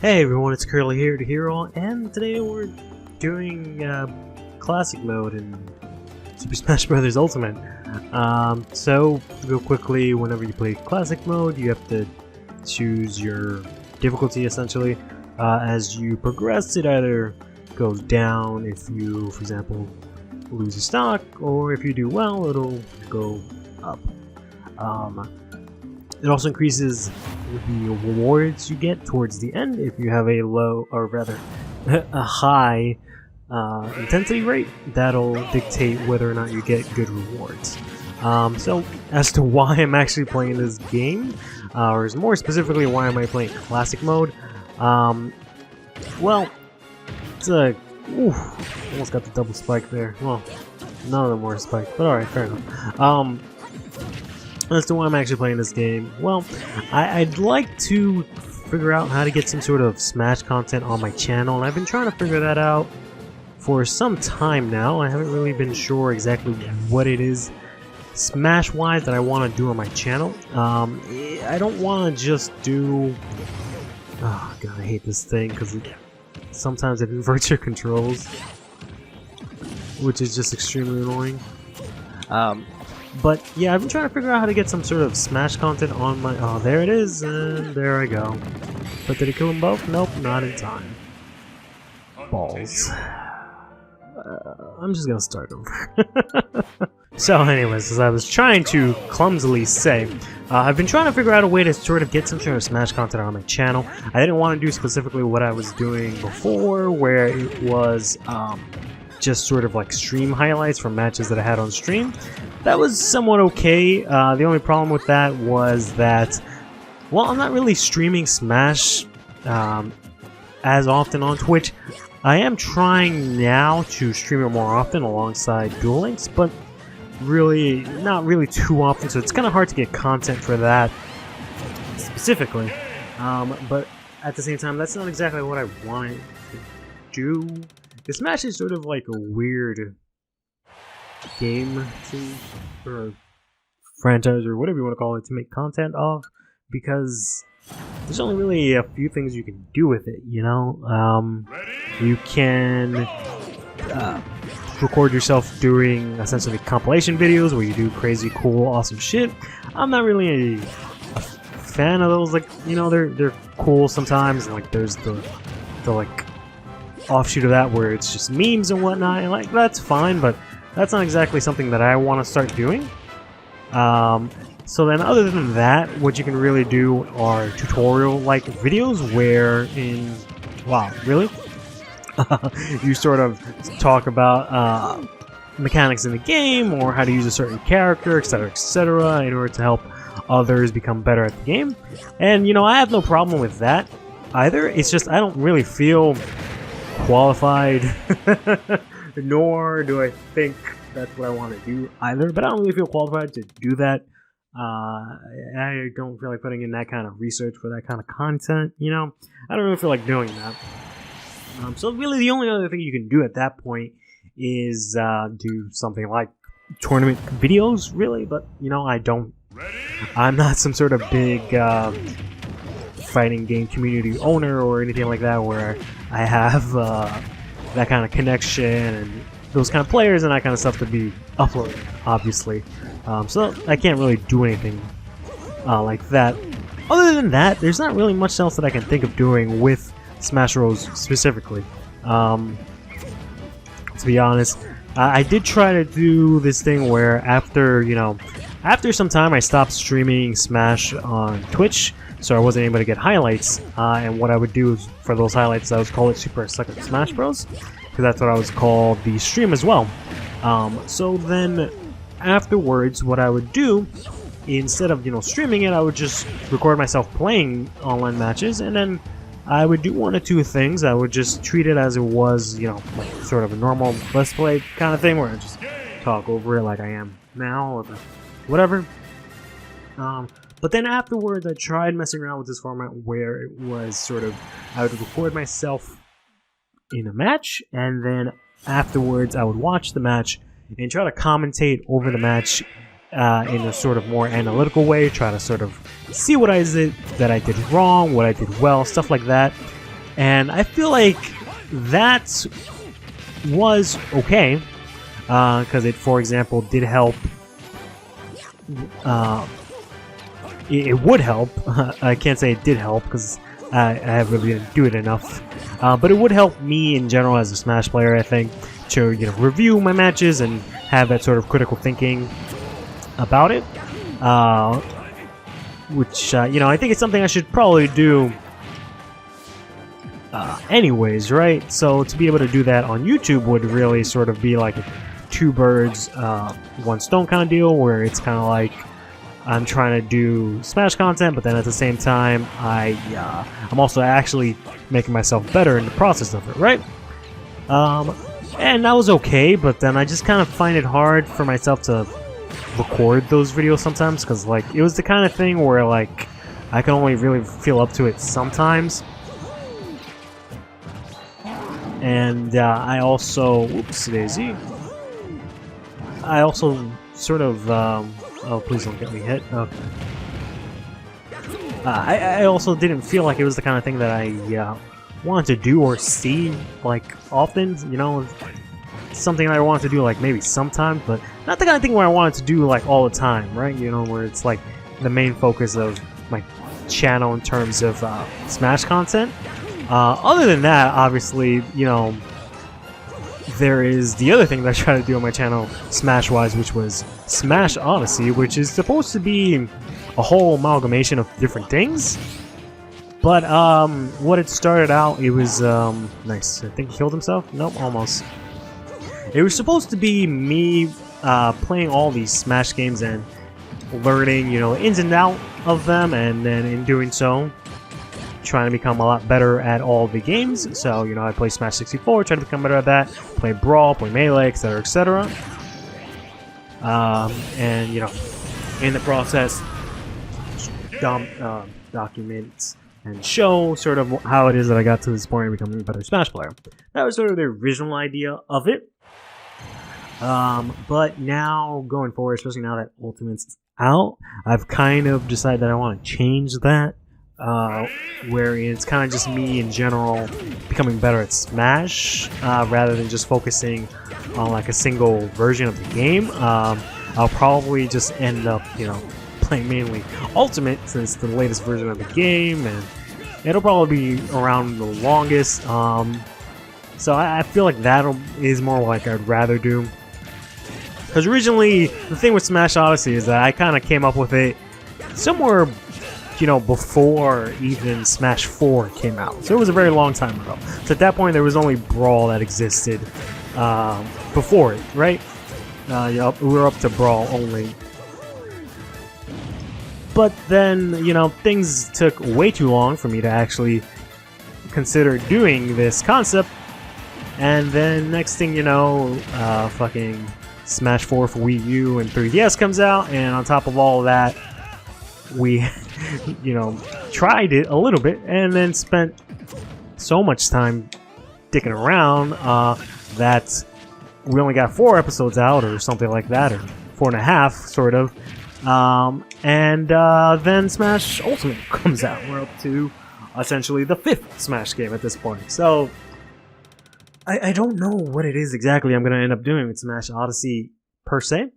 Hey everyone, it's CurlyHairedHero, and today we're doing Classic Mode in Super Smash Bros. Ultimate. So, real quickly, whenever you play Classic Mode, you have to choose your difficulty, essentially. As you progress, it either goes down if you, for example, lose a stock, or if you do well, it'll go up. It also increases the rewards you get towards the end if you have a low, or rather, a high intensity rate. That'll dictate whether or not you get good rewards. So, as to why I'm actually playing this game, or more specifically, why am I playing Classic Mode? Well, it's a... almost got the double spike there. Well, none of them were spiked, but alright, fair enough. As to why I'm actually playing this game, well, I'd like to figure out how to get some sort of Smash content on my channel, and I've been trying to figure that out for some time now. I haven't really been sure exactly what it is Smash-wise that I want to do on my channel. I don't want to just do... Oh god, I hate this thing, because sometimes it inverts your controls, which is just extremely annoying. But yeah, I've been trying to figure out how to get some sort of Smash content on my... Oh, there it is, and there I go. But did it kill them both? Nope, not in time. Balls. I'm just gonna start over. So anyways, as I was trying to clumsily say, I've been trying to figure out a way to sort of get some sort of Smash content on my channel. I didn't want to do specifically what I was doing before, where it was just sort of like stream highlights from matches that I had on stream. That was somewhat okay. The only problem with that was that, well, I'm not really streaming Smash as often on Twitch. I am trying now to stream it more often alongside Duel Links, but really, not really too often, so it's kind of hard to get content for that specifically. But at the same time, that's not exactly what I wanted to do. The Smash is sort of like a weird game or franchise, or whatever you want to call it, to make content of, because there's only really a few things you can do with it, you know? You can record yourself doing essentially compilation videos where you do crazy, cool, awesome shit. I'm not really a fan of those. Like, you know, they're cool sometimes, and like there's the like offshoot of that where it's just memes and whatnot, and like that's fine, but that's not exactly something that I want to start doing. So then other than that, what you can really do are tutorial-like videos where wow, really? You sort of talk about mechanics in the game, or how to use a certain character, etc., in order to help others become better at the game. And, you know, I have no problem with that either. It's just I don't really feel qualified, nor do I think that's what I want to do either, but I don't really feel qualified to do that. I don't feel like putting in that kind of research for that kind of content, you know? I don't really feel like doing that. So really the only other thing you can do at that point is do something like tournament videos, really, but, you know, I'm not some sort of big fighting game community owner or anything like that where I have that kind of connection and those kind of players and that kind of stuff to be uploaded, obviously. So I can't really do anything like that. Other than that, there's not really much else that I can think of doing with Smash Bros. Specifically. To be honest, I did try to do this thing where after some time I stopped streaming Smash on Twitch, so I wasn't able to get highlights, and what I would do is, for those highlights, I would call it Super Sucker Smash Bros, because that's what I was called the stream as well. So then afterwards, what I would do, instead of streaming it, I would just record myself playing online matches, and then I would do one or two things. I would just treat it as it was, like sort of a normal Let's Play kind of thing, where I just talk over it like I am now, or whatever. But then afterwards, I tried messing around with this format where it was sort of, I would record myself in a match, and then afterwards I would watch the match and try to commentate over the match in a sort of more analytical way, try to sort of see what I did wrong, what I did well, stuff like that. And I feel like that was okay, because it, for example, did help. It would help. I can't say it did help because I really didn't do it enough. But it would help me in general as a Smash player, I think, to review my matches and have that sort of critical thinking about it. Which I think it's something I should probably do. Anyways, right? So to be able to do that on YouTube would really sort of be like a two birds, one stone kind of deal, where it's kind of like I'm trying to do Smash content, but then at the same time, I'm also actually making myself better in the process of it, right? And that was okay, but then I just kind of find it hard for myself to record those videos sometimes, because like it was the kind of thing where like I can only really feel up to it sometimes. And I also, whoops daisy, I also sort of, oh please don't get me hit. Okay. I also didn't feel like it was the kind of thing that I wanted to do or see like often, something that I wanted to do like maybe sometimes, but not the kind of thing where I wanted to do like all the time, right? Where it's like the main focus of my channel in terms of Smash content. Other than that, obviously, there is the other thing that I try to do on my channel, Smash-wise, which was Smash Odyssey, which is supposed to be a whole amalgamation of different things. But what it started out, it was nice. I think he killed himself. Nope, almost. It was supposed to be me playing all these Smash games and learning, ins and outs of them, and then in doing so, trying to become a lot better at all the games. So, I play Smash 64, try to become better at that, play Brawl, play Melee, etc., etc. And, in the process, document and show sort of how it is that I got to this point and becoming a better Smash player. That was sort of the original idea of it. But now, going forward, especially now that Ultimate's out, I've kind of decided that I want to change that. Where it's kind of just me in general becoming better at Smash, rather than just focusing on like a single version of the game. I'll probably just end up, playing mainly Ultimate since the latest version of the game, and it'll probably be around the longest. So I feel like that is more like I'd rather do. Because originally, the thing with Smash Odyssey is that I kind of came up with it somewhere before even Smash 4 came out. So it was a very long time ago. So at that point, there was only Brawl that existed before it, right? We were up to Brawl only. But then, things took way too long for me to actually consider doing this concept. And then next thing you know, fucking Smash 4 for Wii U and 3DS comes out. And on top of all of that, we tried it a little bit and then spent so much time dicking around that we only got 4 episodes out or something like that, or 4.5 sort of. And then Smash Ultimate comes out. We're up to essentially the 5th Smash game at this point. So I don't know what it is exactly I'm going to end up doing with Smash Odyssey per se.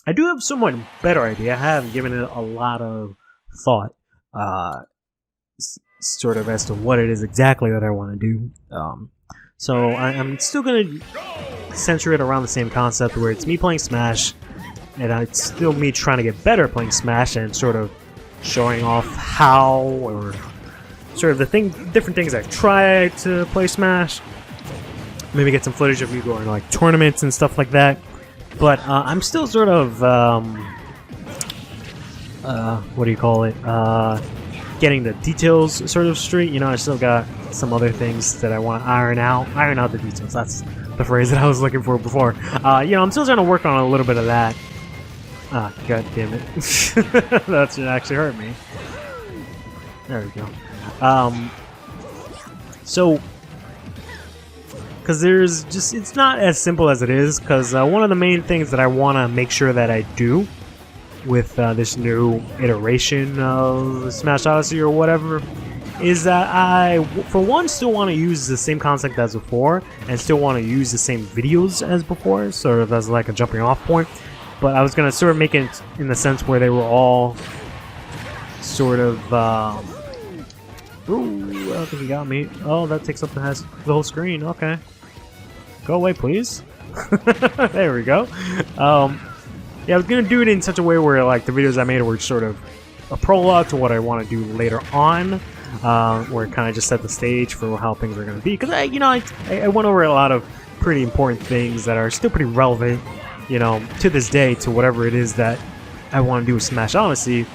I do have somewhat better idea. I have given it a lot of thought, sort of as to what it is exactly that I want to do. So I'm still going to center it around the same concept where it's me playing Smash, and it's still me trying to get better playing Smash and sort of showing off how, or sort of different things I've tried to play Smash. Maybe get some footage of me going to like tournaments and stuff like that. But I'm still sort of, what do you call it? Getting the details sort of straight. I still got some other things that I want to iron out the details. That's the phrase that I was looking for before. I'm still trying to work on a little bit of that. Ah, god damn it. That should actually hurt me. There we go. So, because it's not as simple as it is, because one of the main things that I want to make sure that I do with this new iteration of Smash Odyssey or whatever is that I, for one, still want to use the same concept as before, and still want to use the same videos as before, sort of as like a jumping off point. But I was going to sort of make it in the sense where they were all sort of, ooh, I don't think he got me. Oh, that takes up the whole screen. Okay. Go away, please. There we go. Yeah, I was going to do it in such a way where like the videos I made were sort of a prologue to what I want to do later on, where it kind of just set the stage for how things are going to be. Because I went over a lot of pretty important things that are still pretty relevant, you know, to this day, to whatever it is that I want to do with Smash Odyssey.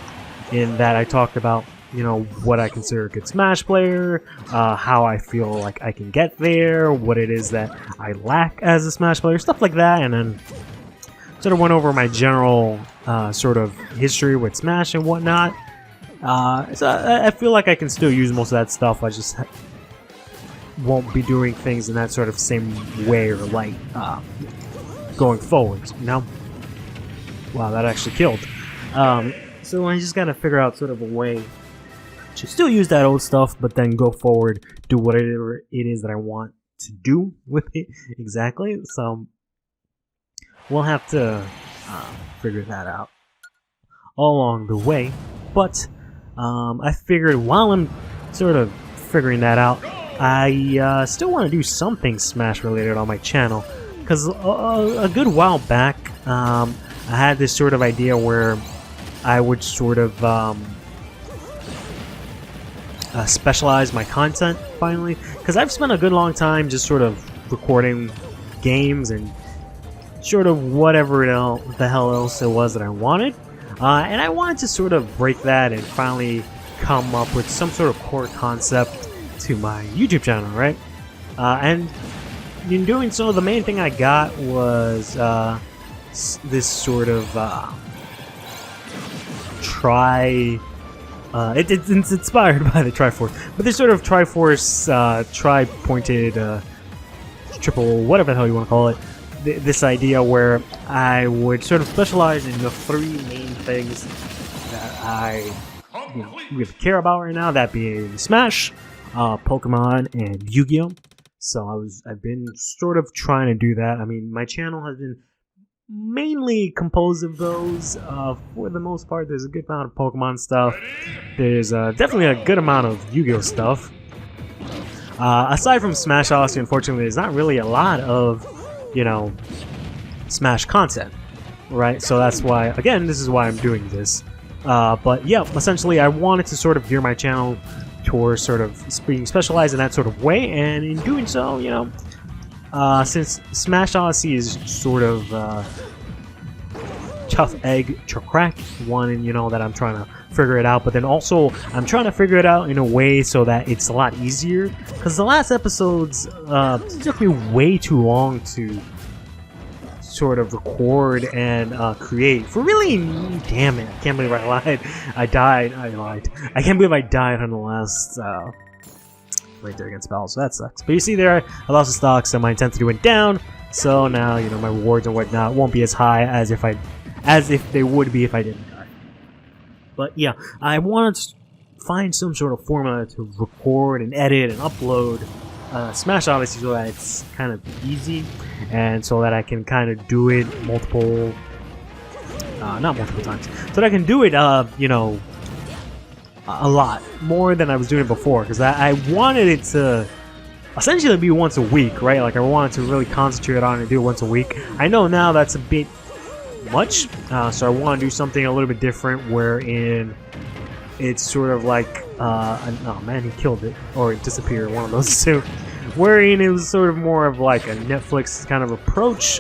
In that I talked about, you know, what I consider a good Smash player, how I feel like I can get there, what it is that I lack as a Smash player, stuff like that, and then sort of went over my general sort of history with Smash and whatnot. So I feel like I can still use most of that stuff. I just won't be doing things in that sort of same way or like going forward, you know? Wow, that actually killed. So I just gotta figure out sort of a way to still use that old stuff, but then go forward, do whatever it is that I want to do with it exactly. So we'll have to figure that out along the way. But I figured while I'm sort of figuring that out, I still want to do something Smash related on my channel. Because a good while back, I had this sort of idea where I would sort of specialize my content finally, because I've spent a good long time just sort of recording games and sort of whatever the hell else it was that I wanted, and I wanted to sort of break that and finally come up with some sort of core concept to my YouTube channel, right? And in doing so, the main thing I got was this sort of it's inspired by the Triforce, but this sort of Triforce, tri-pointed, triple, whatever the hell you want to call it, this idea where I would sort of specialize in the three main things that I really care about right now, that being Smash, Pokemon, and Yu-Gi-Oh! So I've been sort of trying to do that. I mean, my channel has been mainly composed of those. For the most part, there's a good amount of Pokemon stuff. There's definitely a good amount of Yu-Gi-Oh! Stuff. Aside from Smash Odyssey, unfortunately, there's not really a lot of, you know, Smash content, right? So that's why, again, this is why I'm doing this. But yeah, essentially, I wanted to sort of gear my channel towards sort of being specialized in that sort of way, and in doing so, you know, since Smash Odyssey is sort of tough egg to crack, one, you know, that I'm trying to figure it out, but then also I'm trying to figure it out in a way so that it's a lot easier, because the last episodes took me way too long to sort of record and create. For really, damn it, I can't believe I lied. I lied. I can't believe I died on the last right there against Bell, so that sucks. But you see there, I lost the stock, so my intensity went down. So now, you know, my rewards and whatnot won't be as high as if they would be if I didn't die. But yeah, I wanted to find some sort of formula to record and edit and upload Smash Odyssey so that it's kind of easy, and so that I can kind of do it not multiple times, so that I can do it, you know, a lot more than I was doing it before, because I wanted it to essentially be once a week, right? Like I wanted to really concentrate on it and do it once a week. I know now that's a bit much, so I want to do something a little bit different, wherein it's sort of like, oh man, he killed it, or it disappeared, one of those two, wherein it was sort of more of like a Netflix kind of approach,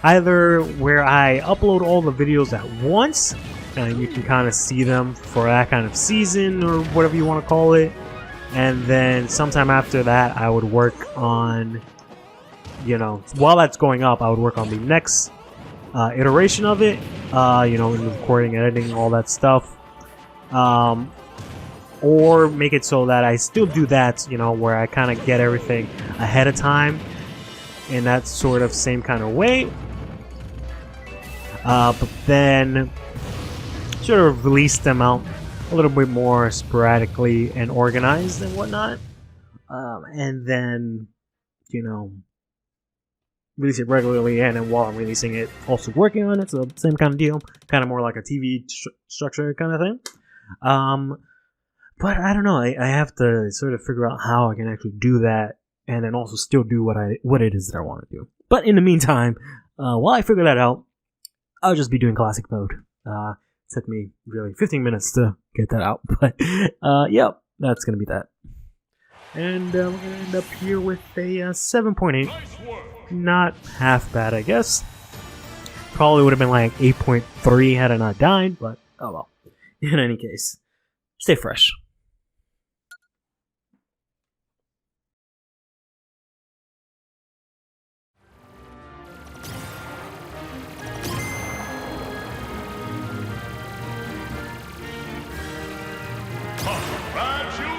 either where I upload all the videos at once, and you can kind of see them for that kind of season, or whatever you want to call it, and then sometime after that, I would work on, you know, while that's going up, I would work on the next iteration of it, you know, in recording, editing, all that stuff, or make it so that I still do that, you know, where I kind of get everything ahead of time in that sort of same kind of way, but then sort of release them out a little bit more sporadically and organized and whatnot. And then, you know, release it regularly, and then while I'm releasing it, also working on it, so same kind of deal, kind of more like a TV structure kind of thing. But I don't know, I have to sort of figure out how I can actually do that, and then also still do what it is that I want to do. But in the meantime, while I figure that out, I'll just be doing classic mode. It took me really 15 minutes to get that out, but yep, that's gonna be that. And we're gonna end up here with a 7.8. Not half bad, I guess. Probably would have been like 8.3 had I not died, but oh well. In any case, stay fresh. Congratulations!